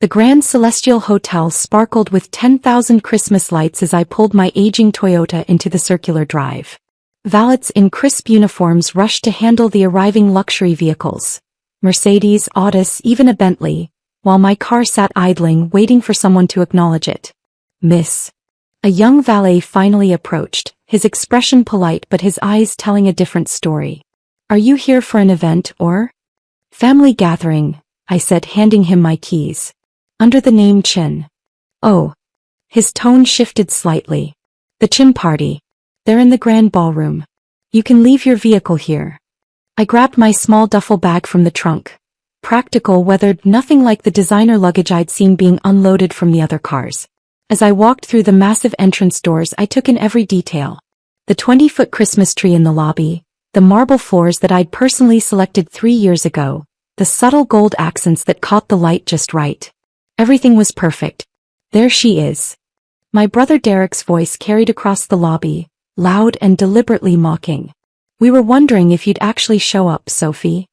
The Grand Celestial Hotel sparkled with 10,000 Christmas lights as I pulled my aging Toyota into the circular drive. Valets in crisp uniforms rushed to handle the arriving luxury vehicles. Mercedes, Audis, even a Bentley, while my car sat idling waiting for someone to acknowledge it. "Miss." A young valet finally approached, his expression polite but his eyes telling a different story. "Are you here for an event or?" "Family gathering," I said, handing him my keys. "Under the name Chin." "Oh." His tone shifted slightly. "The Chin party. They're in the grand ballroom. You can leave your vehicle here." I grabbed my small duffel bag from the trunk. Practical, weathered, nothing like the designer luggage I'd seen being unloaded from the other cars. As I walked through the massive entrance doors, I took in every detail. The 20-foot Christmas tree in the lobby, the marble floors that I'd personally selected 3 years ago, the subtle gold accents that caught the light just right. Everything was perfect. "There she is." My brother Derek's voice carried across the lobby, loud and deliberately mocking. "We were wondering if you'd actually show up, Sophie."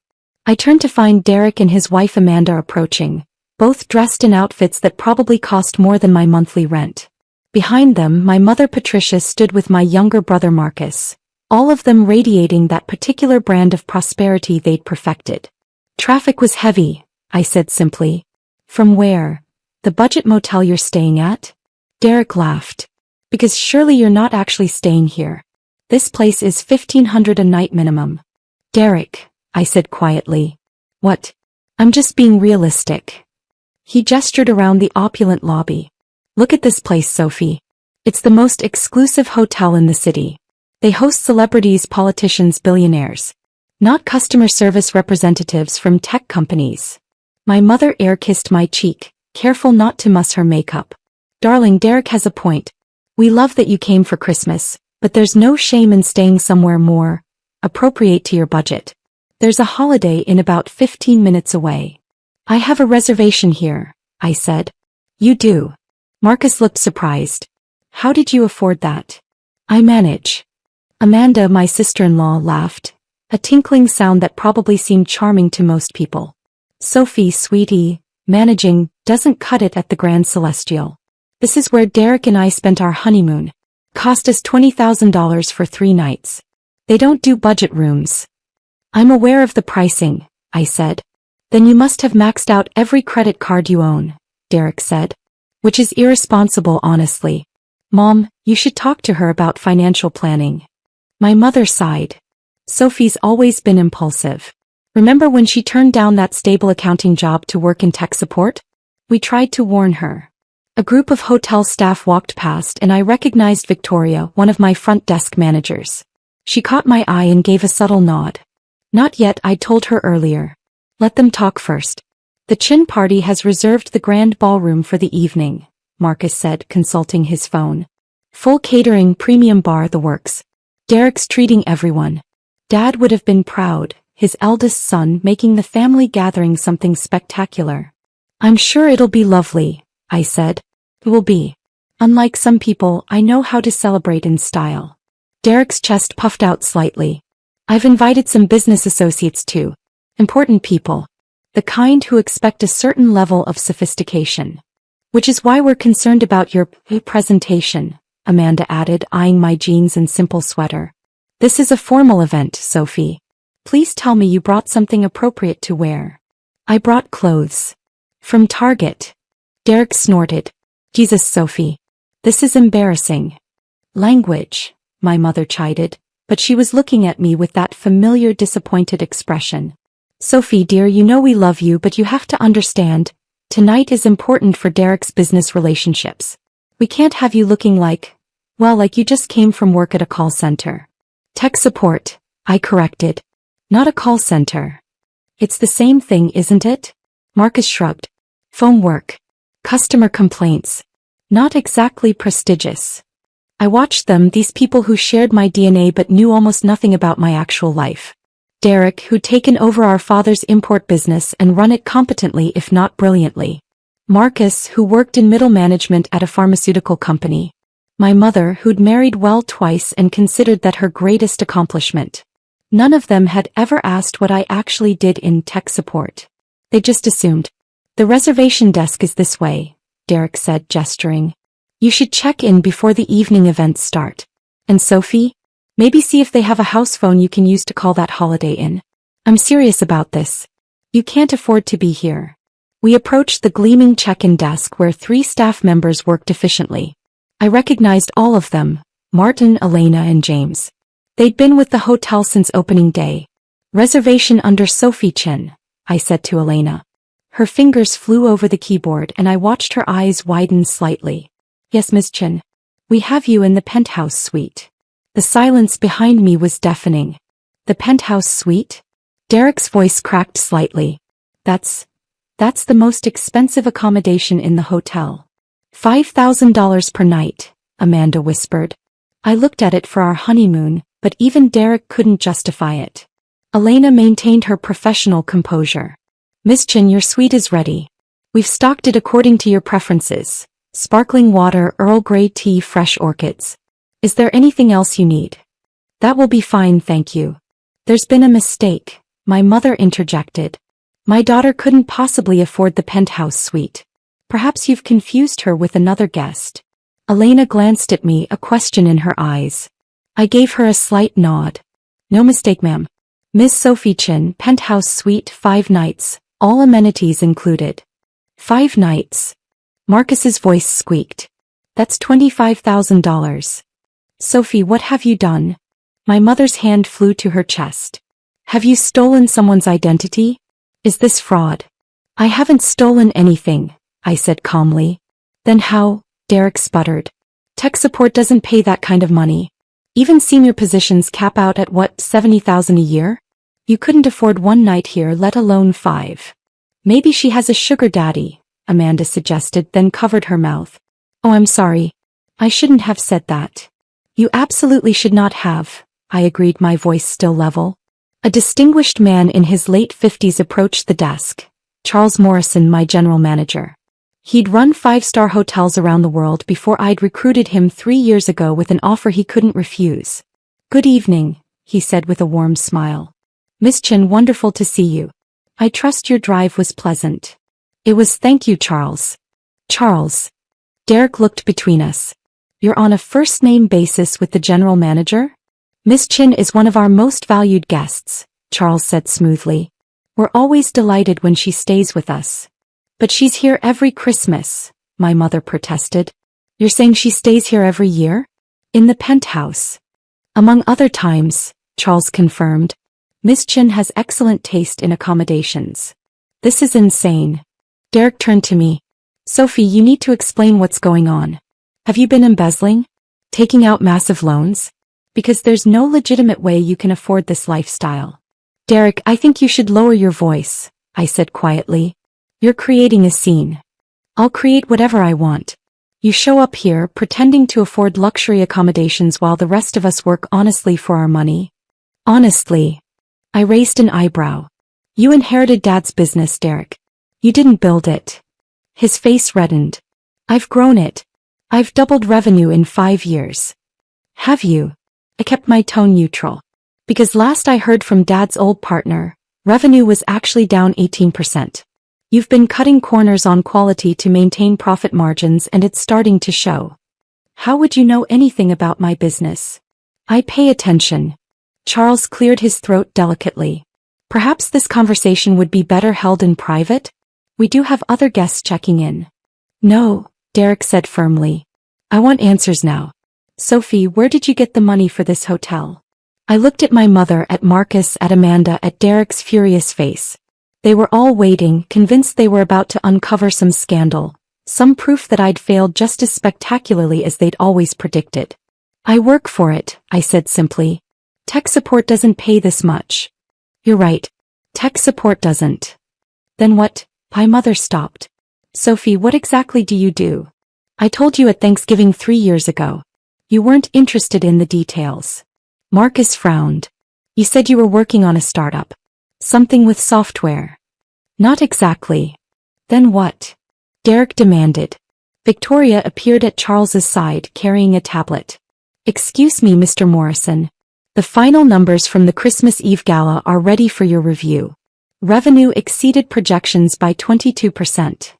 I turned to find Derek and his wife Amanda approaching, both dressed in outfits that probably cost more than my monthly rent. Behind them, my mother Patricia stood with my younger brother Marcus, all of them radiating that particular brand of prosperity they'd perfected. "Traffic was heavy," I said simply. "From where? The budget motel you're staying at?" Derek laughed. "Because surely you're not actually staying here. This place is $1,500 a night minimum." "Derek," I said quietly. "What?" "I'm just being realistic." He gestured around the opulent lobby. "Look at this place, Sophie. It's the most exclusive hotel in the city. They host celebrities, politicians, billionaires. Not customer service representatives from tech companies." My mother air-kissed my cheek, careful not to muss her makeup. "Darling, Derek has a point. We love that you came for Christmas, but there's no shame in staying somewhere more appropriate to your budget. There's a Holiday Inn about 15 minutes away." "I have a reservation here," I said. "You do?" Marcus looked surprised. "How did you afford that?" "I manage." Amanda, my sister-in-law, laughed, a tinkling sound that probably seemed charming to most people. "Sophie, sweetie, managing doesn't cut it at the Grand Celestial. This is where Derek and I spent our honeymoon. Cost us $20,000 for 3 nights. They don't do budget rooms." "I'm aware of the pricing," I said. "Then you must have maxed out every credit card you own," Derek said. "Which is irresponsible, honestly. Mom, you should talk to her about financial planning." My mother sighed. "Sophie's always been impulsive. Remember when she turned down that stable accounting job to work in tech support? We tried to warn her." A group of hotel staff walked past and I recognized Victoria, one of my front desk managers. She caught my eye and gave a subtle nod. "Not yet, I told her earlier. Let them talk first. The Chin party has reserved the grand ballroom for the evening," Marcus said, consulting his phone. "Full catering, premium bar, the works. Derek's treating everyone. Dad would have been proud, his eldest son making the family gathering something spectacular." "I'm sure it'll be lovely," I said. "It will be. Unlike some people, I know how to celebrate in style." Derek's chest puffed out slightly. "I've invited some business associates too. Important people. The kind who expect a certain level of sophistication. Which is why we're concerned about your presentation," Amanda added, eyeing my jeans and simple sweater. "This is a formal event, Sophie. Please tell me you brought something appropriate to wear." "I brought clothes. From Target." Derek snorted. "Jesus, Sophie. This is embarrassing." "Language," my mother chided, but she was looking at me with that familiar disappointed expression. "Sophie dear, you know we love you, but you have to understand, tonight is important for Derek's business relationships. We can't have you looking like you just came from work at a call center." "Tech support," I corrected. "Not a call center." "It's the same thing, isn't it?" Marcus shrugged. "Phone work. Customer complaints. Not exactly prestigious." I watched them, these people who shared my DNA but knew almost nothing about my actual life. Derek, who'd taken over our father's import business and run it competently if not brilliantly. Marcus, who worked in middle management at a pharmaceutical company. My mother, who'd married well twice and considered that her greatest accomplishment. None of them had ever asked what I actually did in tech support. They just assumed. The reservation desk is this way, Derek said, gesturing. You should check in before the evening events start. And Sophie? Maybe see if they have a house phone you can use to call that Holiday Inn. I'm serious about this. You can't afford to be here. We approached the gleaming check-in desk where 3 staff members worked efficiently. I recognized all of them, Martin, Elena, and James. They'd been with the hotel since opening day. Reservation under Sophie Chin, I said to Elena. Her fingers flew over the keyboard and I watched her eyes widen slightly. Yes, Ms. Chin. We have you in the penthouse suite. The silence behind me was deafening. The penthouse suite? Derek's voice cracked slightly. That's the most expensive accommodation in the hotel. $5,000 per night, Amanda whispered. I looked at it for our honeymoon, but even Derek couldn't justify it. Elena maintained her professional composure. Miss Chin, your suite is ready. We've stocked it according to your preferences. Sparkling water, Earl Grey tea, fresh orchids. Is there anything else you need? That will be fine, thank you. There's been a mistake, my mother interjected. My daughter couldn't possibly afford the penthouse suite. Perhaps you've confused her with another guest. Elena glanced at me, a question in her eyes. I gave her a slight nod. No mistake, ma'am. Miss Sophie Chin, penthouse suite, 5 nights, all amenities included. 5 nights. Marcus's voice squeaked. That's $25,000. Sophie, what have you done? My mother's hand flew to her chest. Have you stolen someone's identity? Is this fraud? I haven't stolen anything, I said calmly. Then how? Derek sputtered. Tech support doesn't pay that kind of money. Even senior positions cap out at what, $70,000 a year? You couldn't afford 1 night here, let alone 5. Maybe she has a sugar daddy, Amanda suggested, then covered her mouth. Oh, I'm sorry. I shouldn't have said that. You absolutely should not have, I agreed, my voice still level. A distinguished man in his late 50s approached the desk. Charles Morrison, my general manager. He'd run 5-star hotels around the world before I'd recruited him 3 years ago with an offer he couldn't refuse. Good evening, he said with a warm smile. Miss Chin, wonderful to see you. I trust your drive was pleasant. It was, thank you, Charles. Charles. Derek looked between us. You're on a first-name basis with the general manager? Miss Chin is one of our most valued guests, Charles said smoothly. We're always delighted when she stays with us. But she's here every Christmas, my mother protested. You're saying she stays here every year? In the penthouse. Among other times, Charles confirmed. Miss Chin has excellent taste in accommodations. This is insane. Derek turned to me. Sophie, you need to explain what's going on. Have you been embezzling? Taking out massive loans? Because there's no legitimate way you can afford this lifestyle. Derek, I think you should lower your voice, I said quietly. You're creating a scene. I'll create whatever I want. You show up here pretending to afford luxury accommodations while the rest of us work honestly for our money. Honestly. I raised an eyebrow. You inherited Dad's business, Derek. You didn't build it. His face reddened. I've grown it. I've doubled revenue in 5 years. Have you? I kept my tone neutral. Because last I heard from Dad's old partner, revenue was actually down 18%. You've been cutting corners on quality to maintain profit margins and it's starting to show. How would you know anything about my business? I pay attention. Charles cleared his throat delicately. Perhaps this conversation would be better held in private? We do have other guests checking in. No, Derek said firmly. I want answers now. Sophie, where did you get the money for this hotel? I looked at my mother, at Marcus, at Amanda, at Derek's furious face. They were all waiting, convinced they were about to uncover some scandal, some proof that I'd failed just as spectacularly as they'd always predicted. I work for it, I said simply. Tech support doesn't pay this much. You're right. Tech support doesn't. Then what? My mother stopped. Sophie, what exactly do you do? I told you at Thanksgiving 3 years ago. You weren't interested in the details. Marcus frowned. You said you were working on a startup. Something with software. Not exactly. Then what? Derek demanded. Victoria appeared at Charles's side carrying a tablet. Excuse me, Mr. Morrison. The final numbers from the Christmas Eve gala are ready for your review. Revenue exceeded projections by 22%.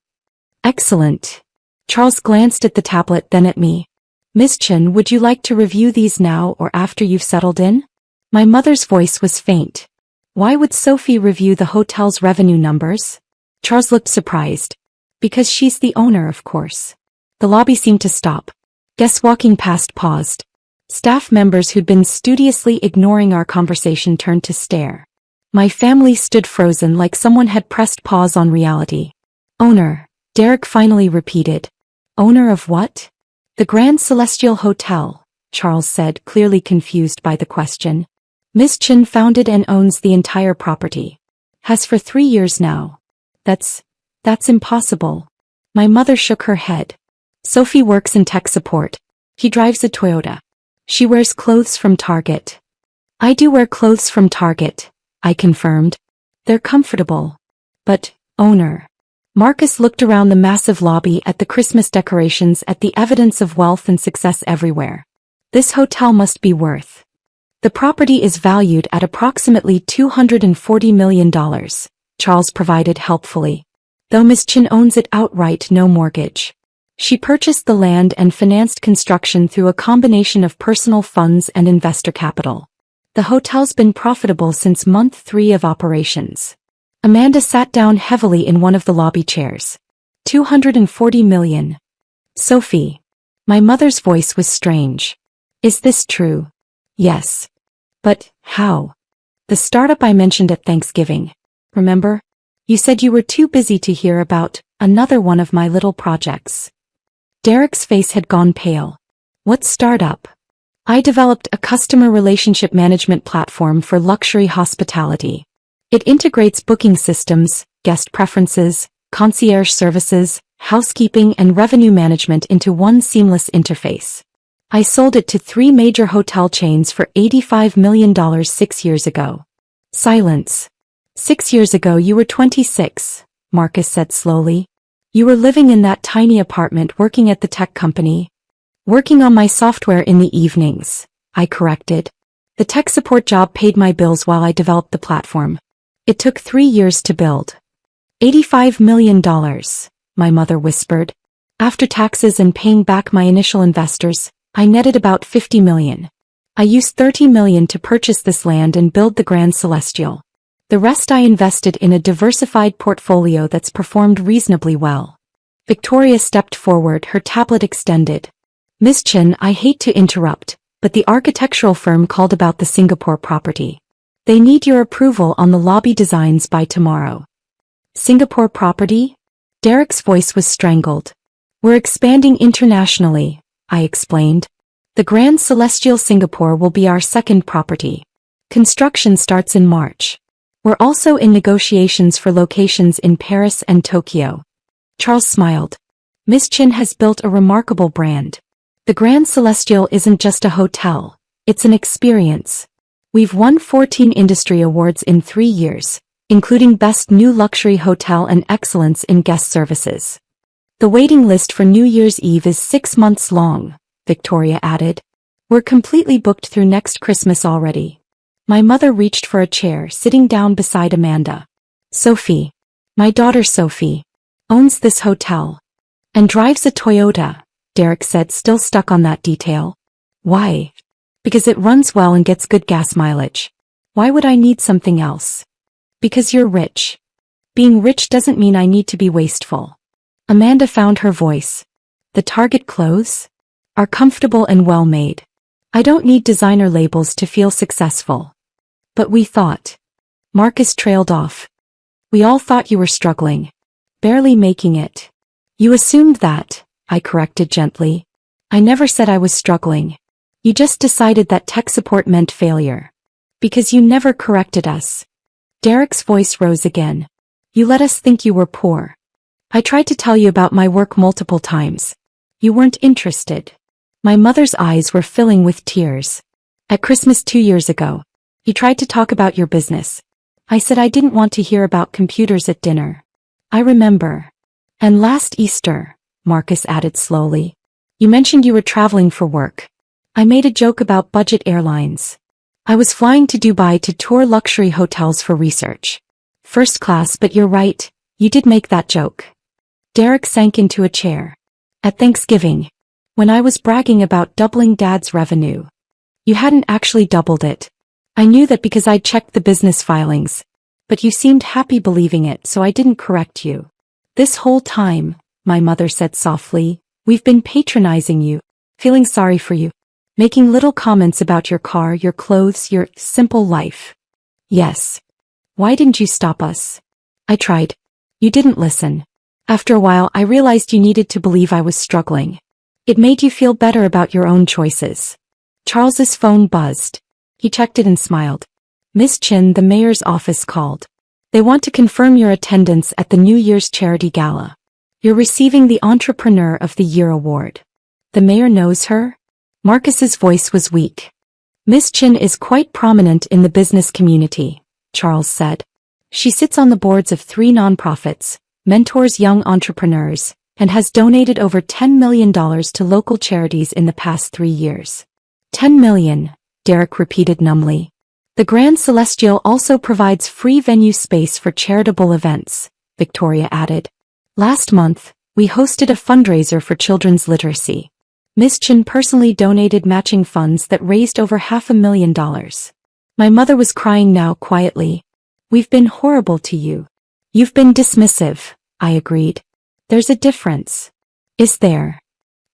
Excellent. Charles glanced at the tablet, then at me. Ms. Chen, would you like to review these now or after you've settled in? My mother's voice was faint. Why would Sophie review the hotel's revenue numbers? Charles looked surprised. Because she's the owner, of course. The lobby seemed to stop. Guests walking past paused. Staff members who'd been studiously ignoring our conversation turned to stare. My family stood frozen like someone had pressed pause on reality. Owner, Derek finally repeated. Owner of what? The Grand Celestial Hotel, Charles said, clearly confused by the question. Ms. Chen founded and owns the entire property. Has for 3 years now. That's impossible. My mother shook her head. Sophie works in tech support. He drives a Toyota. She wears clothes from Target. I do wear clothes from Target, I confirmed. They're comfortable. But, owner. Marcus looked around the massive lobby at the Christmas decorations, at the evidence of wealth and success everywhere. This hotel must be worth. The property is valued at approximately $240 million, Charles provided helpfully. Though Ms. Chen owns it outright, no mortgage. She purchased the land and financed construction through a combination of personal funds and investor capital. The hotel's been profitable since month 3 of operations. Amanda sat down heavily in one of the lobby chairs. $240 million. Sophie. My mother's voice was strange. Is this true? Yes. But, how? The startup I mentioned at Thanksgiving. Remember? You said you were too busy to hear about another one of my little projects. Derek's face had gone pale. What startup? I developed a customer relationship management platform for luxury hospitality. It integrates booking systems, guest preferences, concierge services, housekeeping and revenue management into one seamless interface. I sold it to 3 major hotel chains for $85 million 6 years ago. Silence. 6 years ago you were 26, Marcus said slowly. You were living in that tiny apartment working at the tech company. Working on my software in the evenings, I corrected. The tech support job paid my bills while I developed the platform. It took 3 years to build. $85 million, my mother whispered. After taxes and paying back my initial investors, I netted about $50 million. I used $30 million to purchase this land and build the Grand Celestial. The rest I invested in a diversified portfolio that's performed reasonably well. Victoria stepped forward, her tablet extended. Ms. Chen, I hate to interrupt, but the architectural firm called about the Singapore property. They need your approval on the lobby designs by tomorrow. Singapore property? Derek's voice was strangled. We're expanding internationally, I explained. The Grand Celestial Singapore will be our second property. Construction starts in March. We're also in negotiations for locations in Paris and Tokyo. Charles smiled. Ms. Chen has built a remarkable brand. The Grand Celestial isn't just a hotel, it's an experience. We've won 14 industry awards in 3 years, including Best New Luxury Hotel and Excellence in Guest Services. The waiting list for New Year's Eve is 6 months long, Victoria added. We're completely booked through next Christmas already. My mother reached for a chair, sitting down beside Amanda. Sophie, my daughter Sophie, owns this hotel. And drives a Toyota, Derek said, still stuck on that detail. Why? Because it runs well and gets good gas mileage. Why would I need something else? Because you're rich. Being rich doesn't mean I need to be wasteful. Amanda found her voice. The Target clothes are comfortable and well made. I don't need designer labels to feel successful. But we thought. Marcus trailed off. We all thought you were struggling. Barely making it. You assumed that, I corrected gently. I never said I was struggling. You just decided that tech support meant failure. Because you never corrected us. Derek's voice rose again. You let us think you were poor. I tried to tell you about my work multiple times. You weren't interested. My mother's eyes were filling with tears. At Christmas 2 years ago, you tried to talk about your business. I said I didn't want to hear about computers at dinner. I remember. And last Easter, Marcus added slowly. You mentioned you were traveling for work. I made a joke about budget airlines. I was flying to Dubai to tour luxury hotels for research. First class, but you're right, you did make that joke. Derek sank into a chair. At Thanksgiving, when I was bragging about doubling Dad's revenue. You hadn't actually doubled it. I knew that because I'd checked the business filings. But you seemed happy believing it, so I didn't correct you. This whole time, my mother said softly, we've been patronizing you, feeling sorry for you, making little comments about your car, your clothes, your simple life. Yes. Why didn't you stop us? I tried. You didn't listen. After a while, I realized you needed to believe I was struggling. It made you feel better about your own choices. Charles's phone buzzed. He checked it and smiled. Miss Chin, the mayor's office called. They want to confirm your attendance at the New Year's charity gala. You're receiving the Entrepreneur of the Year award. The mayor knows her? Marcus's voice was weak. Miss Chin is quite prominent in the business community, Charles said. She sits on the boards of 3 nonprofits, mentors young entrepreneurs, and has donated over $10 million to local charities in the past 3 years. 10 million, Derek repeated numbly. The Grand Celestial also provides free venue space for charitable events, Victoria added. Last month, we hosted a fundraiser for children's literacy. Miss Chin personally donated matching funds that raised over $500,000. My mother was crying now quietly. We've been horrible to you. You've been dismissive, I agreed. There's a difference. Is there?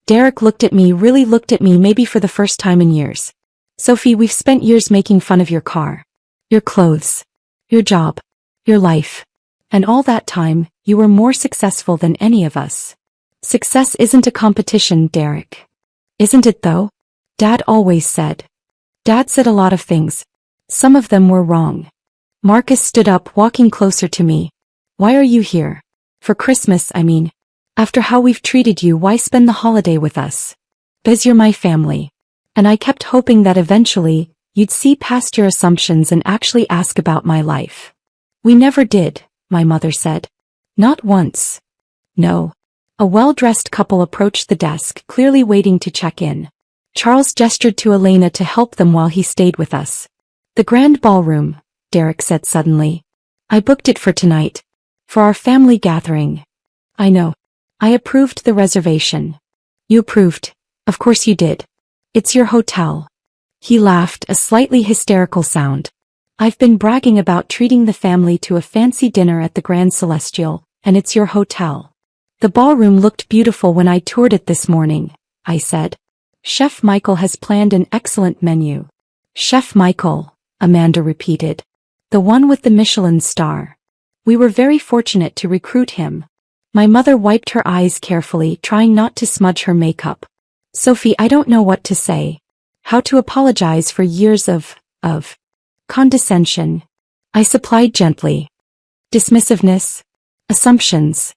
Derek looked at me, really looked at me, maybe for the first time in years. Sophie, we've spent years making fun of your car, your clothes, your job, your life. And all that time, you were more successful than any of us. Success isn't a competition, Derek. Isn't it though? Dad always said. Dad said a lot of things. Some of them were wrong. Marcus stood up, walking closer to me. Why are you here? For Christmas, I mean. After how we've treated you, why spend the holiday with us? Because you're my family. And I kept hoping that eventually, you'd see past your assumptions and actually ask about my life. We never did, my mother said. Not once. No. A well-dressed couple approached the desk, clearly waiting to check in. Charles gestured to Elena to help them while he stayed with us. The grand ballroom, Derek said suddenly. I booked it for tonight. For our family gathering. I know. I approved the reservation. You approved. Of course you did. It's your hotel. He laughed, a slightly hysterical sound. I've been bragging about treating the family to a fancy dinner at the Grand Celestial, and it's your hotel. The ballroom looked beautiful when I toured it this morning, I said. Chef Michael has planned an excellent menu. Chef Michael, Amanda repeated. The one with the Michelin star. We were very fortunate to recruit him. My mother wiped her eyes carefully, trying not to smudge her makeup. Sophie, I don't know what to say. How to apologize for years of condescension. I supplied gently. Dismissiveness. Assumptions.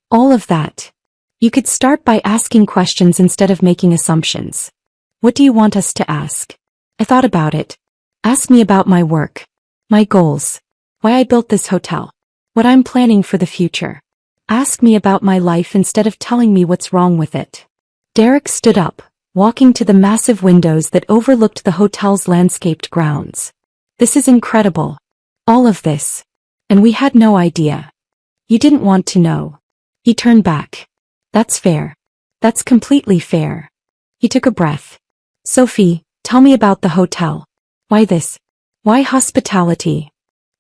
All of that. You could start by asking questions instead of making assumptions. What do you want us to ask? I thought about it. Ask me about my work. My goals. Why I built this hotel. What I'm planning for the future. Ask me about my life instead of telling me what's wrong with it. Derek stood up, walking to the massive windows that overlooked the hotel's landscaped grounds. This is incredible. All of this. And we had no idea. You didn't want to know. He turned back. That's fair. That's completely fair. He took a breath. Sophie, tell me about the hotel. Why this? Why hospitality?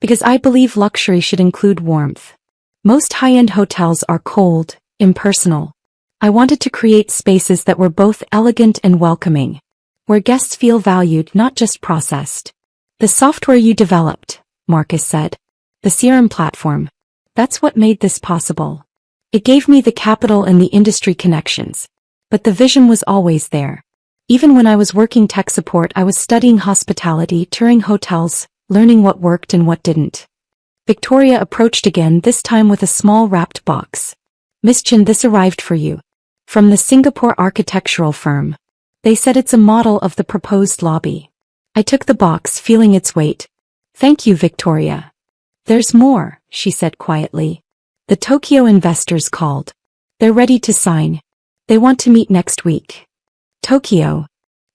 Because I believe luxury should include warmth. Most high-end hotels are cold, impersonal. I wanted to create spaces that were both elegant and welcoming, where guests feel valued, not just processed. The software you developed, Marcus said. The CRM platform. That's what made this possible. It gave me the capital and the industry connections. But the vision was always there. Even when I was working tech support, I was studying hospitality, touring hotels, learning what worked and what didn't. Victoria approached again, this time with a small wrapped box. Miss Chin, this arrived for you. From the Singapore architectural firm. They said it's a model of the proposed lobby. I took the box, feeling its weight. Thank you, Victoria. There's more, she said quietly. The Tokyo investors called. They're ready to sign. They want to meet next week. Tokyo.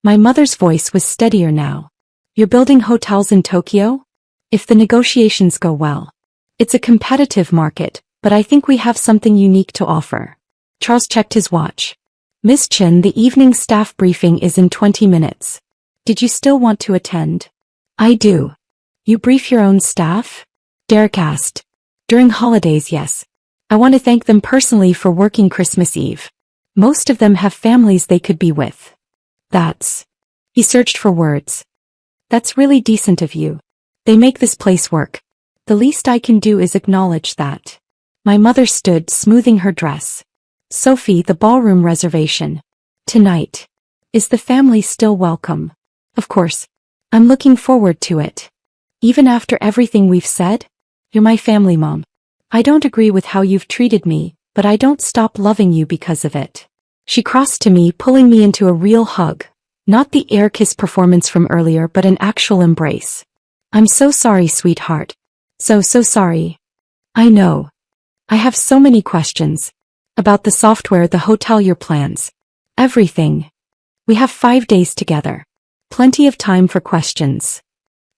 My mother's voice was steadier now. You're building hotels in Tokyo? If the negotiations go well. It's a competitive market, but I think we have something unique to offer. Charles checked his watch. Miss Chen, the evening staff briefing is in 20 minutes. Did you still want to attend? I do. You brief your own staff? Derek asked. During holidays, yes. I want to thank them personally for working Christmas Eve. Most of them have families they could be with. He searched for words. That's really decent of you. They make this place work. The least I can do is acknowledge that. My mother stood, smoothing her dress. Sophie, the ballroom reservation. Tonight. Is the family still welcome? Of course. I'm looking forward to it. Even after everything we've said? You're my family, Mom. I don't agree with how you've treated me, but I don't stop loving you because of it. She crossed to me, pulling me into a real hug. Not the air kiss performance from earlier, but an actual embrace. I'm so sorry, sweetheart. So sorry. I know. I have so many questions. About the software, the hotel, your plans. Everything. We have 5 days together. Plenty of time for questions.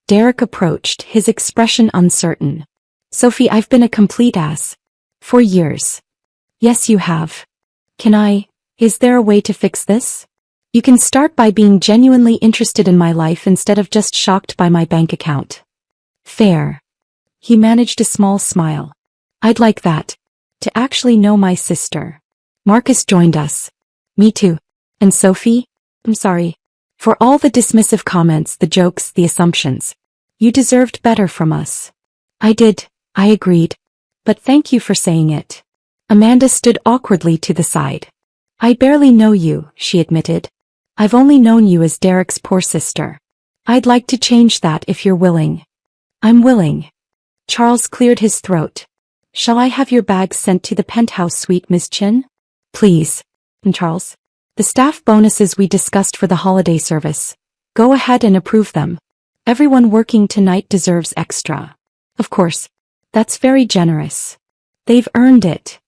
Derek approached, his expression uncertain. Sophie, I've been a complete ass. For years. Yes, you have. Is there a way to fix this? You can start by being genuinely interested in my life instead of just shocked by my bank account. Fair. He managed a small smile. I'd like that. To actually know my sister. Marcus joined us. Me too. And Sophie? I'm sorry. For all the dismissive comments, the jokes, the assumptions. You deserved better from us. I did, I agreed. But thank you for saying it. Amanda stood awkwardly to the side. I barely know you, she admitted. I've only known you as Derek's poor sister. I'd like to change that if you're willing. I'm willing. Charles cleared his throat. Shall I have your bags sent to the penthouse suite, Miss Chin? Please. And Charles? The staff bonuses we discussed for the holiday service. Go ahead and approve them. Everyone working tonight deserves extra. Of course. That's very generous. They've earned it.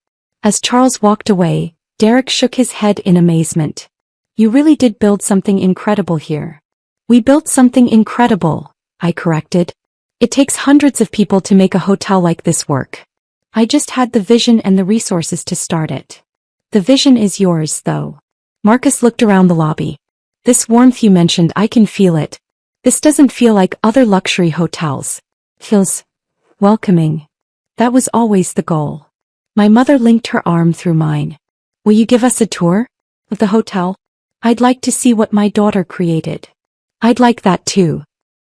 As Charles walked away, Derek shook his head in amazement. You really did build something incredible here. We built something incredible, I corrected. It takes hundreds of people to make a hotel like this work. I just had the vision and the resources to start it. The vision is yours, though. Marcus looked around the lobby. This warmth you mentioned, I can feel it. This doesn't feel like other luxury hotels. Feels welcoming. That was always the goal. My mother linked her arm through mine. Will you give us a tour of the hotel? I'd like to see what my daughter created. I'd like that too.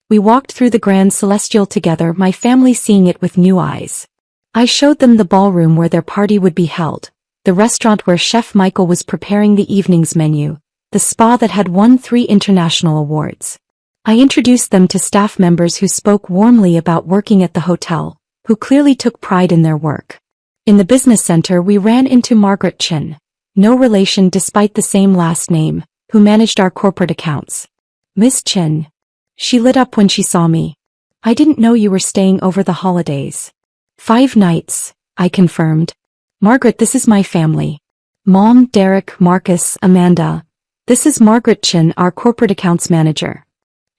We walked through the Grand Celestial together, my family seeing it with new eyes. I showed them the ballroom where their party would be held, the restaurant where Chef Michael was preparing the evening's menu, the spa that had won 3 international awards. I introduced them to staff members who spoke warmly about working at the hotel, who clearly took pride in their work. In the business center we ran into Margaret Chin, no relation despite the same last name, who managed our corporate accounts. Miss Chin. She lit up when she saw me. I didn't know you were staying over the holidays. 5 nights, I confirmed. Margaret, this is my family. Mom, Derek, Marcus, Amanda. This is Margaret Chin, our corporate accounts manager.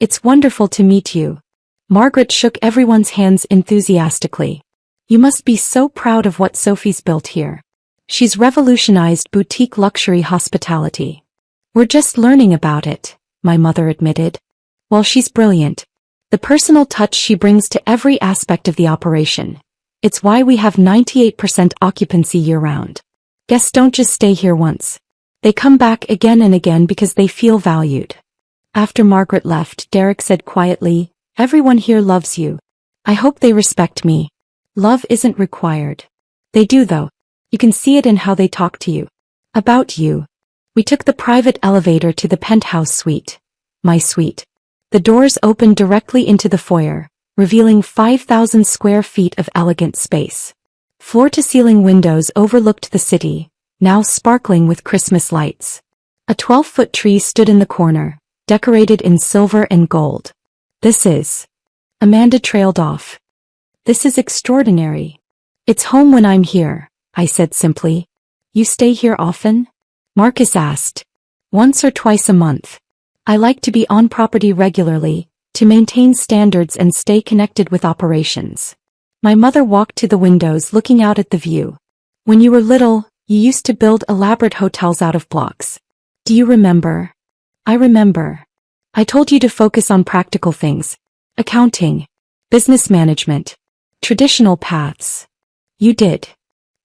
It's wonderful to meet you. Margaret shook everyone's hands enthusiastically. You must be so proud of what Sophie's built here. She's revolutionized boutique luxury hospitality. We're just learning about it, my mother admitted. Well, she's brilliant. The personal touch she brings to every aspect of the operation. It's why we have 98% occupancy year-round. Guests don't just stay here once. They come back again and again because they feel valued. After Margaret left, Derek said quietly, everyone here loves you. I hope they respect me. Love isn't required. They do though. You can see it in how they talk to you. About you. We took the private elevator to the penthouse suite. My suite. The doors opened directly into the foyer, revealing 5,000 square feet of elegant space. Floor-to-ceiling windows overlooked the city, now sparkling with Christmas lights. A 12-foot tree stood in the corner, decorated in silver and gold. This is... Amanda trailed off. This is extraordinary. It's home when I'm here, I said simply. You stay here often? Marcus asked. Once or twice a month. I like to be on property regularly, to maintain standards and stay connected with operations. My mother walked to the windows looking out at the view. When you were little, you used to build elaborate hotels out of blocks. Do you remember? I remember. I told you to focus on practical things. Accounting. Business management. Traditional paths. You did.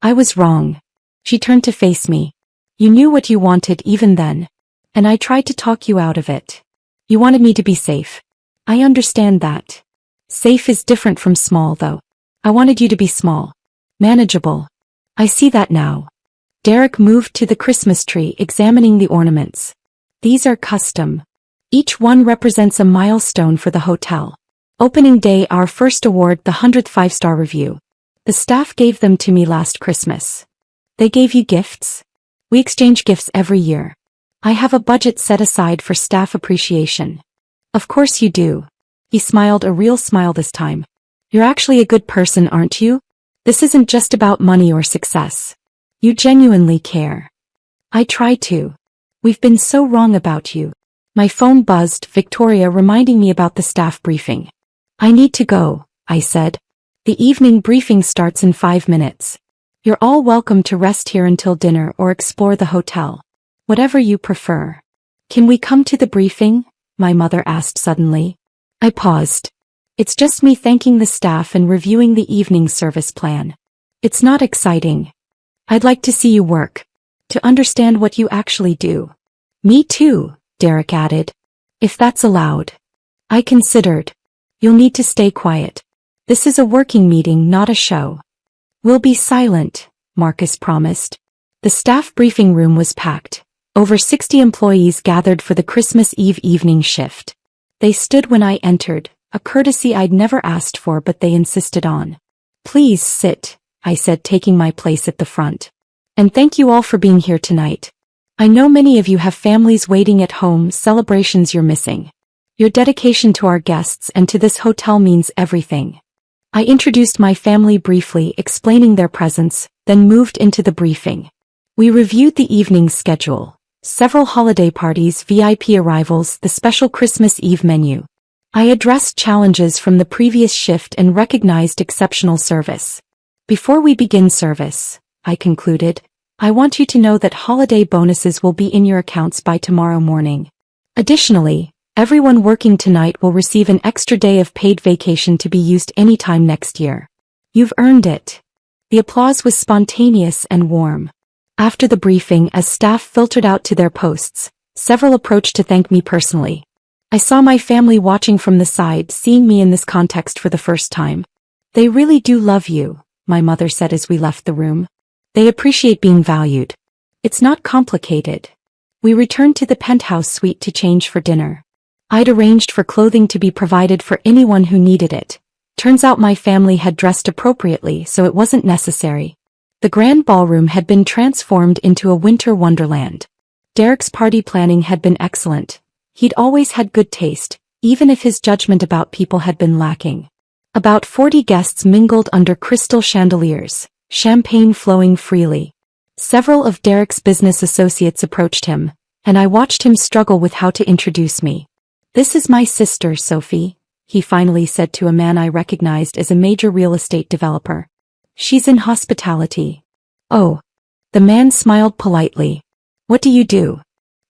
I was wrong. She turned to face me. You knew what you wanted even then. And I tried to talk you out of it. You wanted me to be safe. I understand that. Safe is different from small though. I wanted you to be small. Manageable. I see that now. Derek moved to the Christmas tree, examining the ornaments. These are custom. Each one represents a milestone for the hotel. Opening day, our first award, the 100th 5-star review. The staff gave them to me last Christmas. They gave you gifts? We exchange gifts every year. I have a budget set aside for staff appreciation. Of course you do. He smiled, a real smile this time. You're actually a good person, aren't you? This isn't just about money or success. You genuinely care. I try to. We've been so wrong about you. My phone buzzed, Victoria reminding me about the staff briefing. I need to go, I said. The evening briefing starts in 5 minutes. You're all welcome to rest here until dinner or explore the hotel. Whatever you prefer. Can we come to the briefing? My mother asked suddenly. I paused. It's just me thanking the staff and reviewing the evening service plan. It's not exciting. I'd like to see you work. To understand what you actually do. Me too, Derek added. If that's allowed. I considered. You'll need to stay quiet. This is a working meeting, not a show. We'll be silent, Marcus promised. The staff briefing room was packed. Over 60 employees gathered for the Christmas Eve evening shift. They stood when I entered, a courtesy I'd never asked for but they insisted on. Please sit, I said, taking my place at the front. And thank you all for being here tonight. I know many of you have families waiting at home, celebrations you're missing. Your dedication to our guests and to this hotel means everything. I introduced my family briefly, explaining their presence, then moved into the briefing. We reviewed the evening's schedule. Several holiday parties, VIP arrivals, the special Christmas Eve menu. I addressed challenges from the previous shift and recognized exceptional service. Before we begin service, I concluded, I want you to know that holiday bonuses will be in your accounts by tomorrow morning. Additionally, everyone working tonight will receive an extra day of paid vacation to be used anytime next year. You've earned it. The applause was spontaneous and warm. After the briefing, as staff filtered out to their posts, several approached to thank me personally. I saw my family watching from the side, seeing me in this context for the first time. They really do love you, my mother said as we left the room. They appreciate being valued. It's not complicated. We returned to the penthouse suite to change for dinner. I'd arranged for clothing to be provided for anyone who needed it. Turns out my family had dressed appropriately, so it wasn't necessary. The grand ballroom had been transformed into a winter wonderland. Derek's party planning had been excellent. He'd always had good taste, even if his judgment about people had been lacking. About 40 guests mingled under crystal chandeliers, champagne flowing freely. Several of Derek's business associates approached him, and I watched him struggle with how to introduce me. This is my sister, Sophie, he finally said to a man I recognized as a major real estate developer. She's in hospitality. Oh. The man smiled politely. What do you do?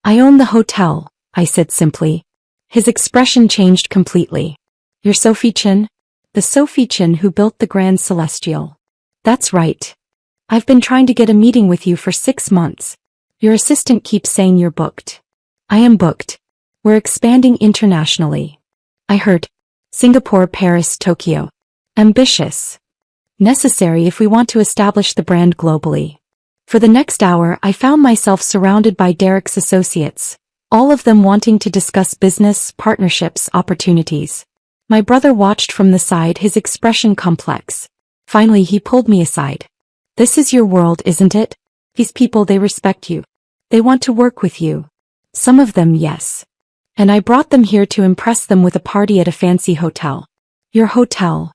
I own the hotel, I said simply. His expression changed completely. You're Sophie Chin? The Sophie Chin who built the Grand Celestial. That's right. I've been trying to get a meeting with you for 6 months. Your assistant keeps saying you're booked. I am booked. We're expanding internationally. I heard. Singapore, Paris, Tokyo. Ambitious. Necessary if we want to establish the brand globally. For the next hour, I found myself surrounded by Derek's associates, all of them wanting to discuss business, partnerships, opportunities. My brother watched from the side, his expression complex. Finally, he pulled me aside. This is your world, isn't it? These people, they respect you. They want to work with you. Some of them, yes. And I brought them here to impress them with a party at a fancy hotel. Your hotel.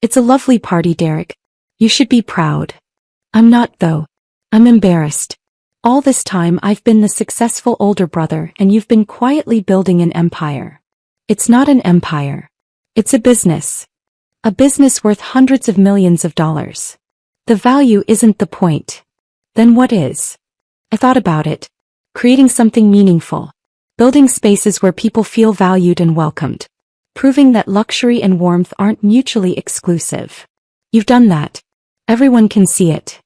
It's a lovely party, Derek. You should be proud. I'm not, though. I'm embarrassed. All this time I've been the successful older brother and you've been quietly building an empire. It's not an empire. It's a business. A business worth hundreds of millions of dollars. The value isn't the point. Then what is? I thought about it. Creating something meaningful. Building spaces where people feel valued and welcomed. Proving that luxury and warmth aren't mutually exclusive. You've done that. Everyone can see it.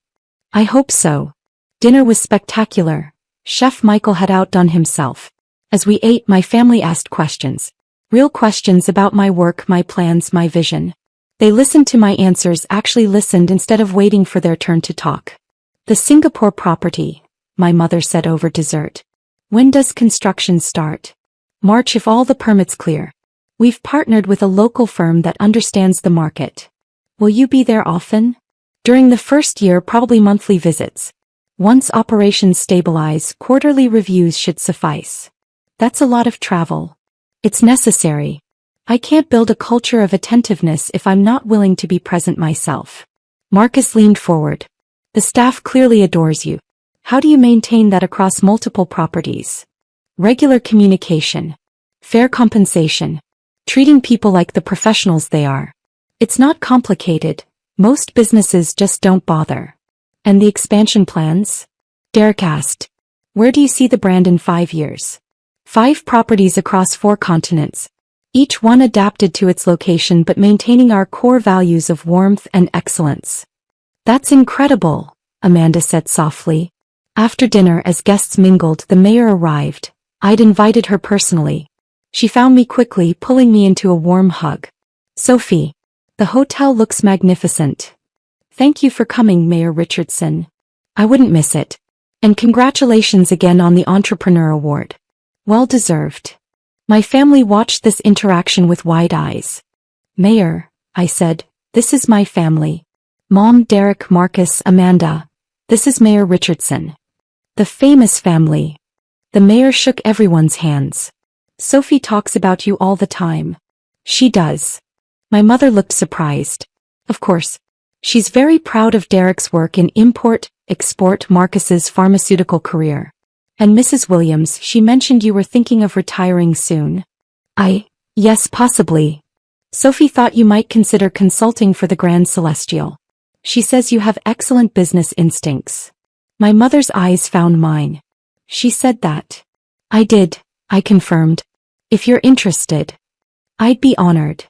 I hope so. Dinner was spectacular. Chef Michael had outdone himself. As we ate, my family asked questions. Real questions about my work, my plans, my vision. They listened to my answers, actually listened instead of waiting for their turn to talk. The Singapore property, my mother said over dessert. When does construction start? March if all the permits clear. We've partnered with a local firm that understands the market. Will you be there often? During the first year, probably monthly visits. Once operations stabilize, quarterly reviews should suffice. That's a lot of travel. It's necessary. I can't build a culture of attentiveness if I'm not willing to be present myself. Marcus leaned forward. The staff clearly adores you. How do you maintain that across multiple properties? Regular communication. Fair compensation. Treating people like the professionals they are. It's not complicated. Most businesses just don't bother. And the expansion plans? Derek asked. Where do you see the brand in 5 years? 5 properties across 4 continents. Each one adapted to its location but maintaining our core values of warmth and excellence. That's incredible, Amanda said softly. After dinner, as guests mingled, the mayor arrived. I'd invited her personally. She found me quickly, pulling me into a warm hug. Sophie, the hotel looks magnificent. Thank you for coming, Mayor Richardson. I wouldn't miss it. And congratulations again on the Entrepreneur Award. Well deserved. My family watched this interaction with wide eyes. Mayor, I said, this is my family. Mom, Derek, Marcus, Amanda. This is Mayor Richardson. The famous family. The mayor shook everyone's hands. Sophie talks about you all the time. She does. My mother looked surprised. Of course. She's very proud of Derek's work in import-export, Marcus's pharmaceutical career. And Mrs. Williams, she mentioned you were thinking of retiring soon. Yes, possibly. Sophie thought you might consider consulting for the Grand Celestial. She says you have excellent business instincts. My mother's eyes found mine. She said that. I did, I confirmed. If you're interested. I'd be honored.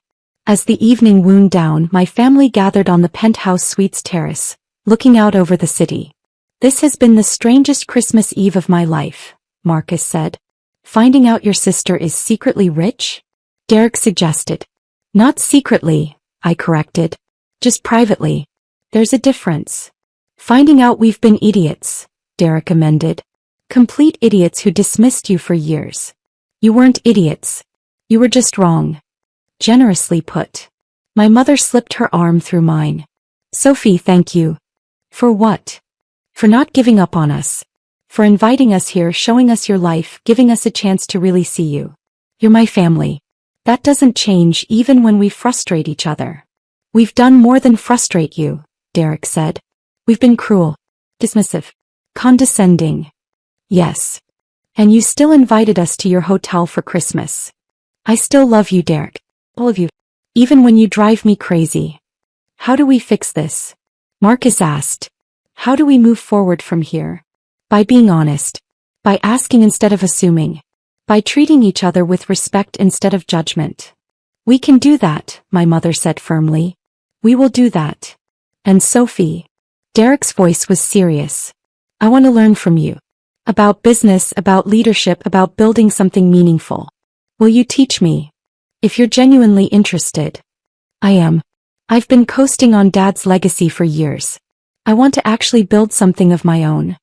As the evening wound down, my family gathered on the penthouse suite's terrace, looking out over the city. This has been the strangest Christmas Eve of my life, Marcus said. Finding out your sister is secretly rich? Derek suggested. Not secretly, I corrected. Just privately. There's a difference. Finding out we've been idiots, Derek amended. Complete idiots who dismissed you for years. You weren't idiots. You were just wrong. Generously put. My mother slipped her arm through mine. Sophie, thank you. For what? For not giving up on us. For inviting us here, showing us your life, giving us a chance to really see you. You're my family. That doesn't change even when we frustrate each other. We've done more than frustrate you, Derek said. We've been cruel, dismissive, condescending. Yes. And you still invited us to your hotel for Christmas. I still love you, Derek. All of you. Even when you drive me crazy. How do we fix this? Marcus asked. How do we move forward from here? By being honest. By asking instead of assuming. By treating each other with respect instead of judgment. We can do that, my mother said firmly. We will do that. And Sophie. Derek's voice was serious. I want to learn from you. About business, about leadership, about building something meaningful. Will you teach me? If you're genuinely interested. I am. I've been coasting on Dad's legacy for years. I want to actually build something of my own.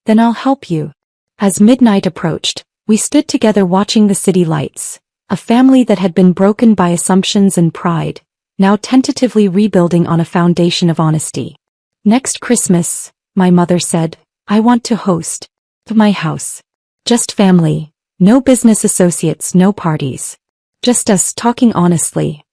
Then I'll help you. As midnight approached, we stood together watching the city lights, a family that had been broken by assumptions and pride, now tentatively rebuilding on a foundation of honesty. Next Christmas, my mother said, I want to host. My house. Just family. No business associates, no parties. Just us talking honestly.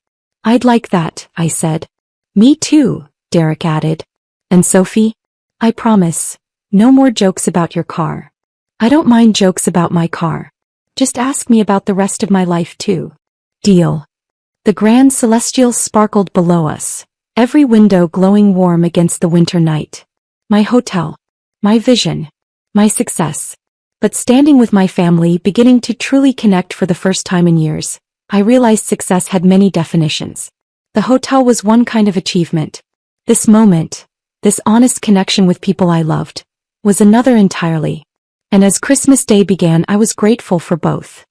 I'd like that, I said. Me too, Derek added. And Sophie? I promise. No more jokes about your car. I don't mind jokes about my car. Just ask me about the rest of my life too. Deal. The grand celestials sparkled below us, every window glowing warm against the winter night. My hotel. My vision. My success. But standing with my family, beginning to truly connect for the first time in years, I realized success had many definitions. The hotel was one kind of achievement. This moment, this honest connection with people I loved, was another entirely. And as Christmas Day began, I was grateful for both.